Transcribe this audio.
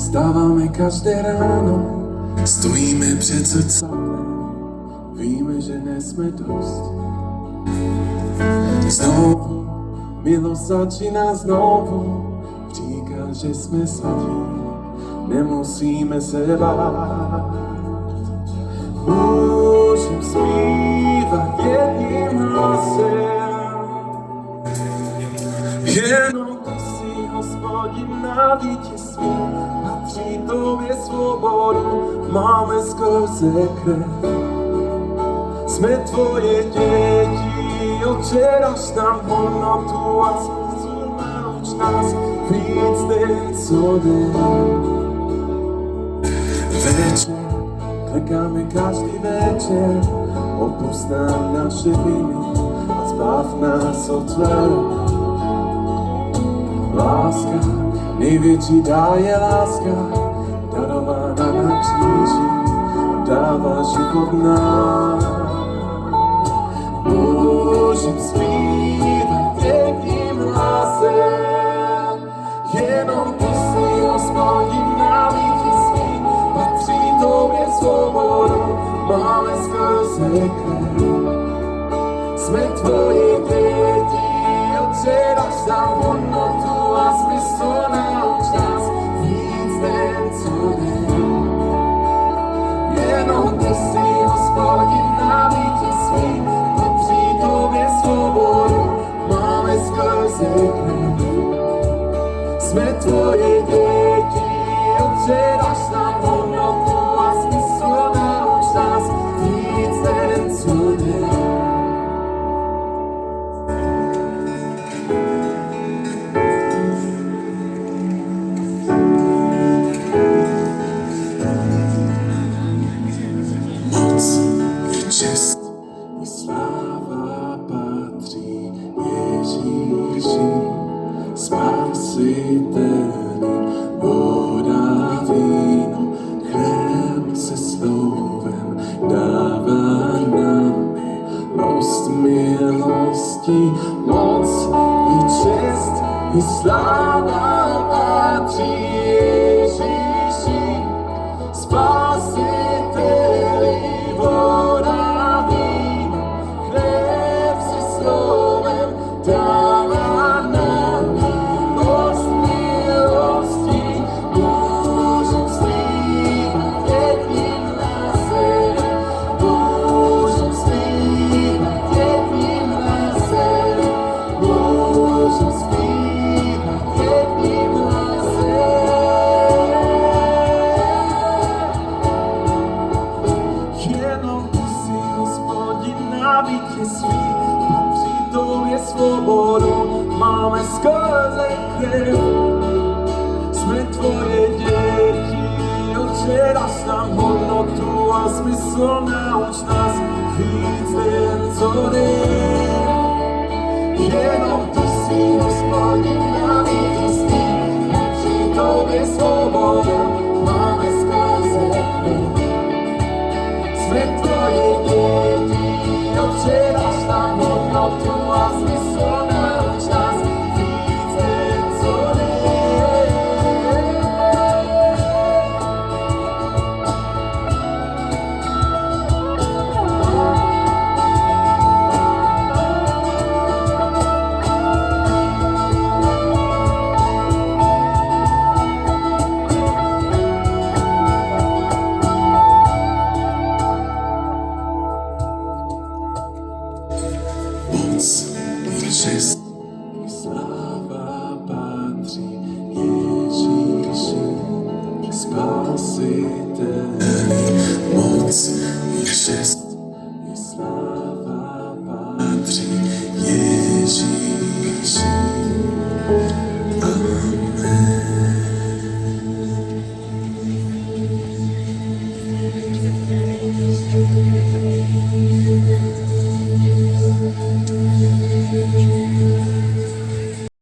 Vstáváme každé ráno, stojíme před zrcadlem, víme, že nesme dost. Znovu, milost začíná znovu, říká, že jsme svatí, nemusíme se bát. Můžem zpívat jedním hlasem, jenom ty jsi Hospodin na vítězství, patří tobě svobodu, máme skrze krev. Jsme tvoje děti, Otče, dáš nám hodnotu a smysl nauč nás víc den co den. Večer, klekáme každý večer, odpusť nám naše viny a zbav nás od zlého. Láska, největší dár je láska, darována na kříži, dává život nám. Můžem zpívat jedním hlasem, jenom ty jsi Hospodin na vítězství, patří tobě svobodu, máme skrze krev. Jsme tvoje děti, Otče, dáš nám hodnotu a smysl nauč nás víc den co den. Jenom ty jsi Hospodin na vítězství, patří tobě svobodu, máme skrze krev. Jsme tvoje děti, Otče, dáš nám hodnotu a smysl nauč nás víc den co den. Čest i sláva patří Ježíši, Spasiteli, voda, víno, chléb se slovem dává nám milost milosti, moc i čest i sláva patří Ježíši, Spasiteli, voda, víno, chléb se slovem dává nám milost milosti. Můžem zpívat jedním hlasem, můžem zpívat jedním hlasem, můžem zpívat jedním hlasem. Jenom ty jsi Hospodin na vítězství, patří tobě svobodu, máme skrze krev. Jsme tvoje děti, Otče, dáš nám hodnotu a smysl nauč nás víc den co den. Jenom ty jsi Hospodin na vítězství, patří tobě svobodu, máme skrze krev. Jsme tvoje děti, Otče, dáš nám hodnotu a smysl nauč nás víc den co den. Moc i čest i sláva patří Ježíši, Spasiteli. Moc i čest i sláva patří Ježíši. Amen.